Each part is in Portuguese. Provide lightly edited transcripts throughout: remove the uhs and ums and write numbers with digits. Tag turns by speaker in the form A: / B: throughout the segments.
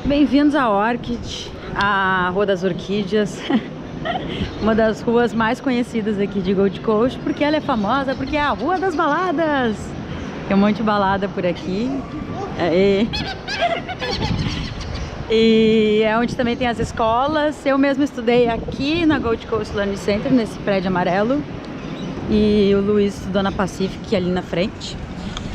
A: Bem-vindos a Orchid, a Rua das Orquídeas, uma das ruas mais conhecidas aqui de Gold Coast, porque ela é famosa, porque é a Rua das Baladas. Tem um monte de balada por aqui. E é onde também tem as escolas. Eu mesmo estudei aqui na Gold Coast Learning Center, nesse prédio amarelo. E o Luiz estudou na Pacific, ali na frente.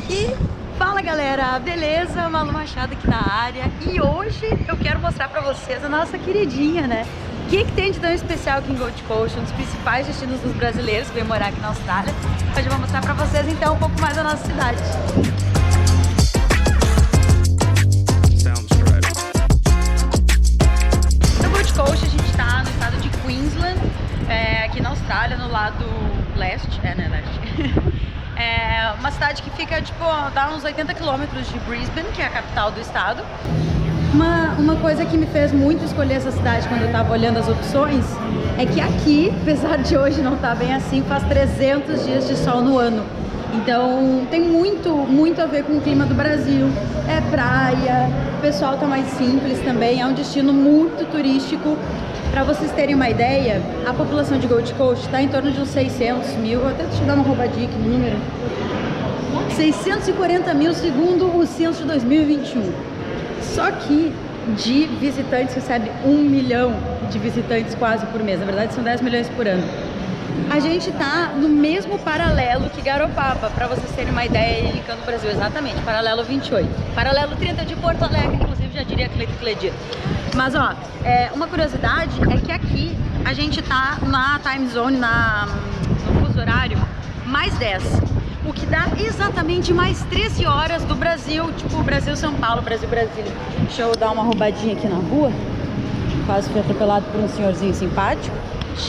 A: E fala galera, beleza? Malu Machado aqui na área. E hoje eu quero mostrar pra vocês a nossa queridinha, né? O que tem de tão especial aqui em Gold Coast, um dos principais destinos dos brasileiros que vêm morar aqui na Austrália. Hoje eu vou mostrar pra vocês então um pouco mais da nossa cidade. No Gold Coast a gente tá no estado de Queensland, aqui na Austrália, no lado leste, né, leste. É uma cidade que fica, tipo, dá uns 80 quilômetros de Brisbane, que é a capital do estado. Uma coisa que me fez muito escolher essa cidade quando eu tava olhando as opções é que aqui, apesar de hoje não estar bem assim, faz 300 dias de sol no ano. Então tem muito a ver com o clima do Brasil. É praia, o pessoal tá mais simples também, é um destino muito turístico. Para vocês terem uma ideia, a população de Gold Coast está em torno de uns 600 mil, até deixa eu dar uma roubadinha aqui no número. 640 mil segundo o censo de 2021. Só que de visitantes recebe 1 milhão de visitantes quase por mês, na verdade são 10 milhões por ano. A gente tá no mesmo paralelo que Garopaba, para vocês terem uma ideia, indicando o Brasil, exatamente, paralelo 28. Paralelo 30 de Porto Alegre, inclusive já diria Cledir. Mas ó, uma curiosidade é que aqui a gente tá na time zone, no fuso horário, mais 10. O que dá exatamente mais 13 horas do Brasil, tipo Brasil-São Paulo, Brasil-Brasília. Deixa eu dar uma roubadinha aqui na rua. Quase fui atropelado por um senhorzinho simpático.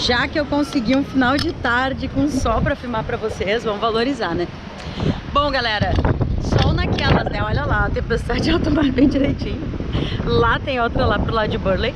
A: Já que eu consegui um final de tarde com sol pra filmar pra vocês, vamos valorizar, né? Bom, galera, sol naquelas, né? Olha lá, a tempestade de alto mar bem direitinho. Lá tem outra lá pro lado de Burleigh.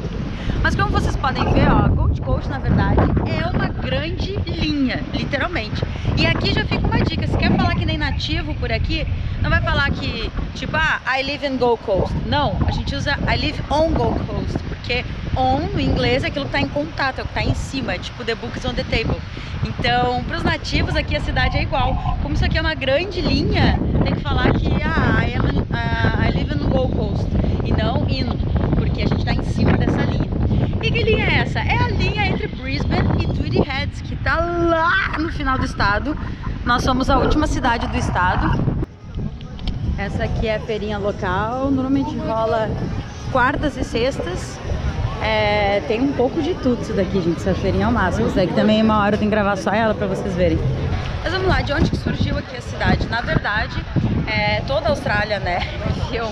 A: Mas como vocês podem ver, ó, Gold Coast, na verdade, é uma grande linha, literalmente. E aqui já fica uma dica, se quer falar que nem nativo por aqui, não vai falar que, tipo, I live in Gold Coast. Não, a gente usa I live on Gold Coast, porque on, no inglês, é aquilo que tá em contato, é o que tá em cima, tipo the book is on the table. Então, pros nativos aqui a cidade é igual. Como isso aqui é uma grande linha, tem que falar que, I live in Gold Coast, e não in, porque a gente tá em cima dessa linha. E que linha é essa? É a linha entre Brisbane e Tweedy Heads, que tá lá no final do estado. Nós somos a última cidade do estado. Essa aqui é a feirinha local, normalmente rola quartas e sextas. Tem um pouco de tudo isso daqui, gente, essa feirinha é o máximo. Isso daqui também uma hora eu tenho que gravar só ela pra vocês verem. Mas vamos lá, de onde que surgiu aqui a cidade? Na verdade, toda a Austrália, né, viviam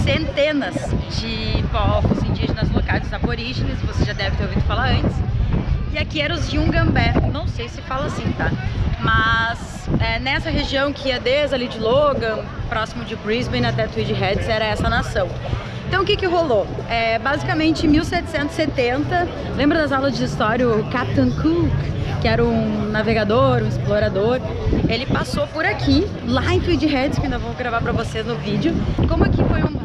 A: centenas de povos indígenas locais, os aborígenes, você já deve ter ouvido falar antes. E aqui eram os Yungambé, não sei se fala assim, tá? Mas nessa região que ia desde ali de Logan, próximo de Brisbane até Tweedy Heads, era essa nação. Então o que rolou? Basicamente em 1770, lembra das aulas de história, o Captain Cook, que era um navegador, um explorador, ele passou por aqui, lá em Tweedy Heads, que ainda vou gravar pra vocês no vídeo. Como aqui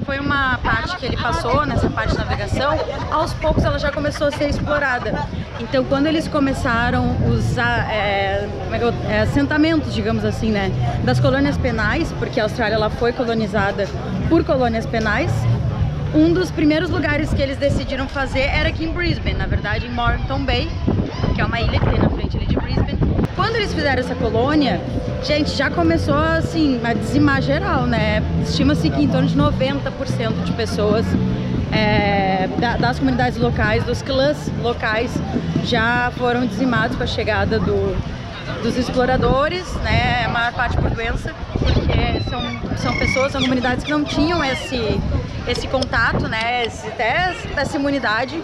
A: foi uma parte que ele passou, nessa parte de navegação, aos poucos ela já começou a ser explorada. Então quando eles começaram os assentamentos, digamos assim, né, das colônias penais, porque a Austrália ela foi colonizada por colônias penais, um dos primeiros lugares que eles decidiram fazer era aqui em Brisbane, na verdade em Moreton Bay, que é uma ilha que tem na frente ali de Brisbane. Quando eles fizeram essa colônia, gente, já começou assim a dizimar geral, né? Estima-se que em torno de 90% de pessoas das comunidades locais, dos clãs locais, já foram dizimados com a chegada dos exploradores, né? A maior parte por doença, porque são pessoas, são comunidades que não tinham esse contato, né? Essa imunidade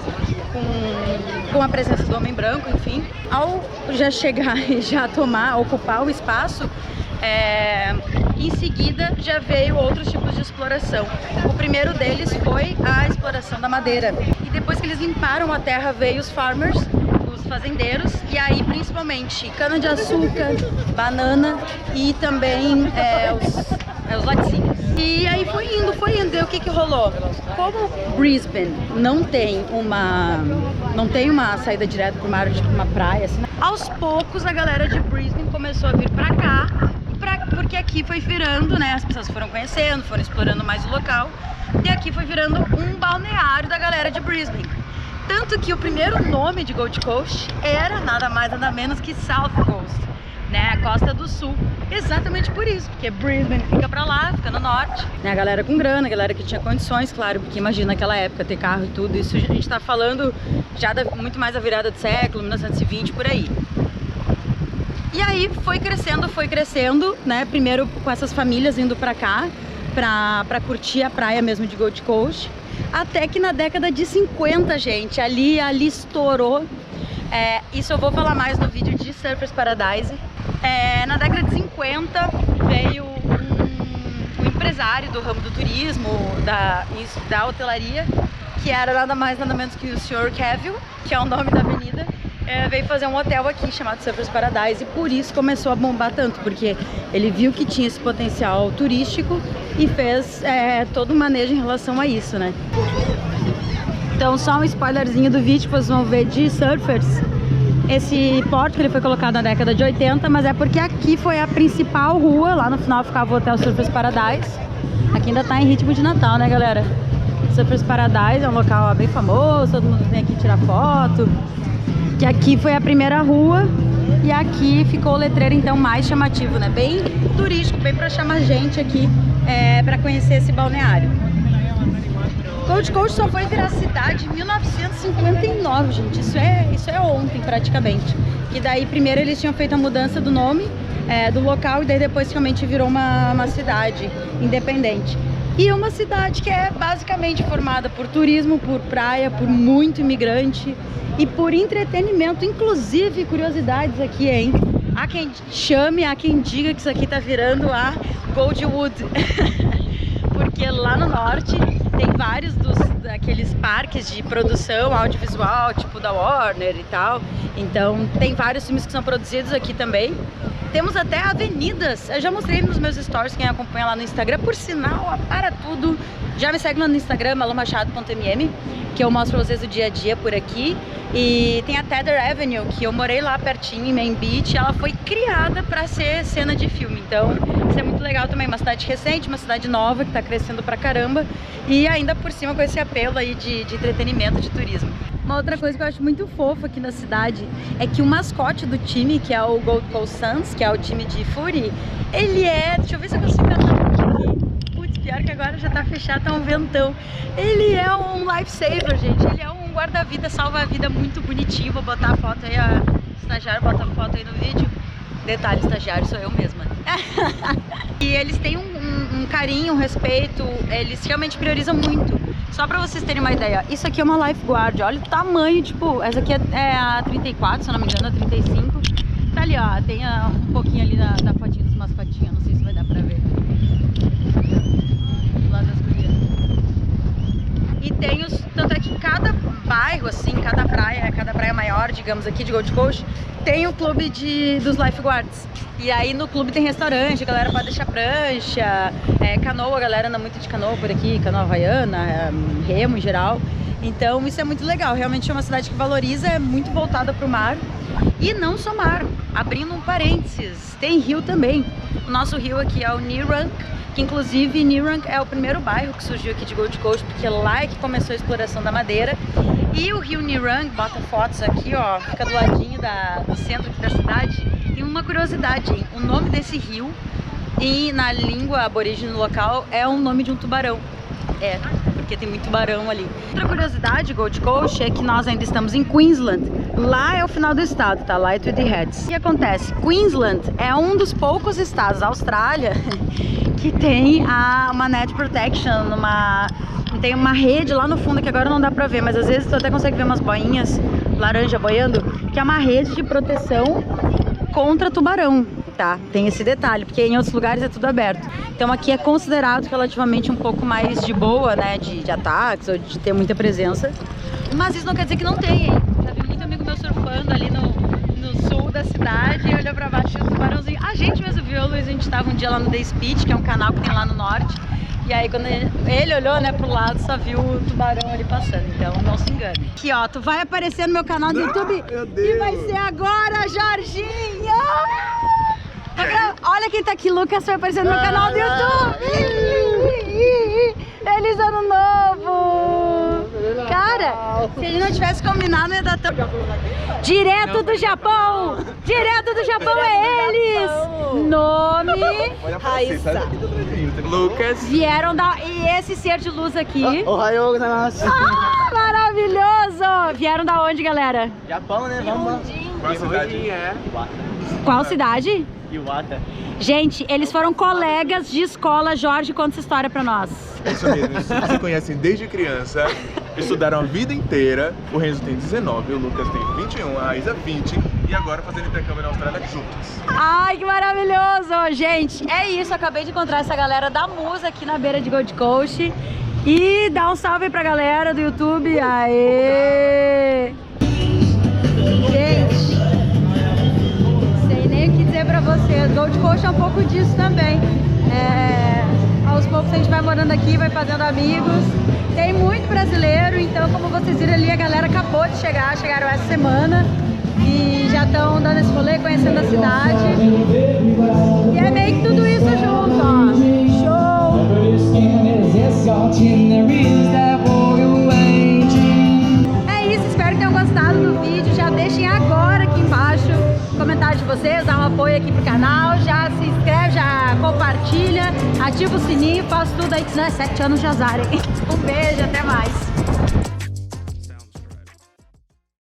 A: com a presença do homem branco, enfim. Ao já chegar e já ocupar o espaço, em seguida já veio outros tipos de exploração. O primeiro deles foi a exploração da madeira. E depois que eles limparam a terra, veio os farmers, os fazendeiros, e aí principalmente cana-de-açúcar, banana e também os laticínios. E aí foi indo. E o que rolou? Como Brisbane não tem uma saída direta pro mar, tipo uma praia, assim, aos poucos a galera de Brisbane começou a vir pra cá, porque aqui foi virando, né, as pessoas foram conhecendo, foram explorando mais o local, e aqui foi virando um balneário da galera de Brisbane. Tanto que o primeiro nome de Gold Coast era nada mais nada menos que South Coast, né, a costa do sul. Exatamente por isso, porque Brisbane fica pra lá, fica no norte, né, a galera com grana, a galera que tinha condições, claro, porque imagina naquela época ter carro e tudo, isso a gente tá falando já muito mais a virada do século, 1920, por aí. E aí foi crescendo, né, primeiro com essas famílias indo pra cá, pra curtir a praia mesmo de Gold Coast, até que na década de 50, gente, ali estourou. Isso eu vou falar mais no vídeo de Surfers Paradise. Na década de 50 veio um empresário do ramo do turismo, da hotelaria, que era nada mais nada menos que o Sr. Cavill, que é o nome da avenida, veio fazer um hotel aqui chamado Surfers Paradise, e por isso começou a bombar tanto, porque ele viu que tinha esse potencial turístico e fez todo um manejo em relação a isso, né? Então só um spoilerzinho do vídeo que vocês vão ver de Surfers. Esse pórtico ele foi colocado na década de 80, mas é porque aqui foi a principal rua, lá no final ficava o Hotel Surfers Paradise. Aqui ainda tá em ritmo de Natal, né, galera? Surfers Paradise é um local bem famoso, todo mundo vem aqui tirar foto. Que aqui foi a primeira rua e aqui ficou o letreiro então mais chamativo, né? Bem turístico, bem pra chamar gente aqui pra conhecer esse balneário. Gold Coast só foi virar cidade em 1959, gente. Isso é ontem, praticamente. E daí, primeiro, eles tinham feito a mudança do nome do local, e daí depois realmente virou uma cidade independente. E uma cidade que é basicamente formada por turismo, por praia, por muito imigrante e por entretenimento. Inclusive, curiosidades aqui, hein? Há quem chame, há quem diga que isso aqui tá virando a Goldwood. Porque lá no norte tem vários daqueles parques de produção audiovisual, tipo da Warner e tal. Então tem vários filmes que são produzidos aqui também. Temos até avenidas, eu já mostrei nos meus stories, quem acompanha lá no Instagram. Por sinal, para tudo, já me segue lá no Instagram, malumachado.mm, que eu mostro pra vocês o dia a dia por aqui. E tem a Tether Avenue, que eu morei lá pertinho em Main Beach, ela foi criada para ser cena de filme. Então isso é muito legal também, uma cidade recente, uma cidade nova que tá crescendo pra caramba, e ainda por cima com esse apelo aí de entretenimento, de turismo. Uma outra coisa que eu acho muito fofa aqui na cidade é que o mascote do time, que é o Gold Coast Suns, que é o time de footy, ele deixa eu ver se eu consigo cantar aqui. Putz, pior que agora já tá fechado, tá um ventão. Ele é um lifesaver, gente, ele é um guarda-vida, salva-vida muito bonitinho. Vou botar a foto aí, a estagiária bota a foto aí no vídeo. Detalhe, estagiário sou eu mesma. E eles têm um carinho, um respeito, eles realmente priorizam muito. Só pra vocês terem uma ideia, isso aqui é uma lifeguard, olha o tamanho, tipo, essa aqui é a 34, se eu não me engano, a 35. Tá ali, ó, tem um pouquinho ali da fotinha dos mascotinhos, não sei se vai dar pra ver. Do lado das gurias. E tem tanto é que cada bairro, assim, cada praia maior, digamos, aqui de Gold Coast, tem o clube dos lifeguards. E aí no clube tem restaurante, a galera pode deixar prancha, canoa, a galera anda muito de canoa por aqui, canoa havaiana, remo em geral. Então isso é muito legal, realmente é uma cidade que valoriza, é muito voltada para o mar. E não só mar, abrindo um parênteses, tem rio também. O nosso rio aqui é o Neerunk, que inclusive Neerunk é o primeiro bairro que surgiu aqui de Gold Coast, porque lá é que começou a exploração da madeira. E o rio Neerunk, bota fotos aqui, ó, fica do ladinho do centro aqui da cidade. Tem uma curiosidade, hein? O nome desse rio, na língua aborígene local, é o nome de um tubarão. Porque tem muito tubarão ali. Outra curiosidade, Gold Coast, é que nós ainda estamos em Queensland. Lá é o final do estado, tá? Lá é Tweed Heads. O que acontece? Queensland é um dos poucos estados da Austrália que tem uma net protection, tem uma rede lá no fundo que agora não dá pra ver, mas às vezes tu até consegue ver umas boinhas laranja boiando, que é uma rede de proteção contra tubarão, tá? Tem esse detalhe, porque em outros lugares é tudo aberto. Então aqui é considerado relativamente um pouco mais de boa, né? De ataques ou de ter muita presença. Mas isso não quer dizer que não tem, hein? Já vi muito amigo meu surfando ali no sul da cidade e olhou pra baixo e o tubarãozinho. A gente mesmo viu, Luiz, a gente tava um dia lá no The Speech, que é um canal que tem lá no norte. E aí quando ele olhou, né, pro lado, só viu o tubarão ali passando. Então não se engane. Aqui, ó, tu vai aparecer no meu canal do YouTube.
B: Meu Deus.
A: E vai ser agora, Jorginho! Olha quem tá aqui, Lucas, vai aparecer no meu canal do YouTube! Feliz ano novo! Cara, se a gente não tivesse combinado, não ia dar tão... Direto do Japão! Direto do Japão é eles! Nome...
B: Raíssa. Lucas.
A: Vieram da... E esse ser de luz aqui...
C: Ohayou gozaimasu.
A: Ah, maravilhoso! Vieram da onde, galera?
C: Japão, né? Vamos.
B: Qual cidade é?
A: Qual cidade?
C: Iwata.
A: Gente, eles foram colegas de escola. Jorge, conta essa história pra nós.
B: Isso mesmo, eles se conhecem desde criança, estudaram a vida inteira. O Renzo tem 19, o Lucas tem 21, a Raíssa 20 e agora fazendo intercâmbio na Austrália juntos.
A: Ai, que maravilhoso! Gente, é isso. Acabei de encontrar essa galera da Musa aqui na beira de Gold Coast. E dá um salve pra galera do YouTube. Aê! Gente, sei nem o que dizer pra vocês. Gold Coast é um pouco disso também. Aos poucos a gente vai morando aqui, vai fazendo amigos. Tem muito brasileiro, então como vocês viram ali, a galera acabou de chegar, chegaram essa semana e já estão dando esse rolê, conhecendo a cidade. E é meio que tudo isso junto, ó. Show! É isso, espero que tenham gostado do vídeo. Já deixem agora aqui embaixo o comentário de vocês, dá um apoio aqui pro canal, já se inscreve, já compartilha, ativa o sininho, faço tudo aí, que senão é 7 anos de azar, hein? Um beijo, até mais!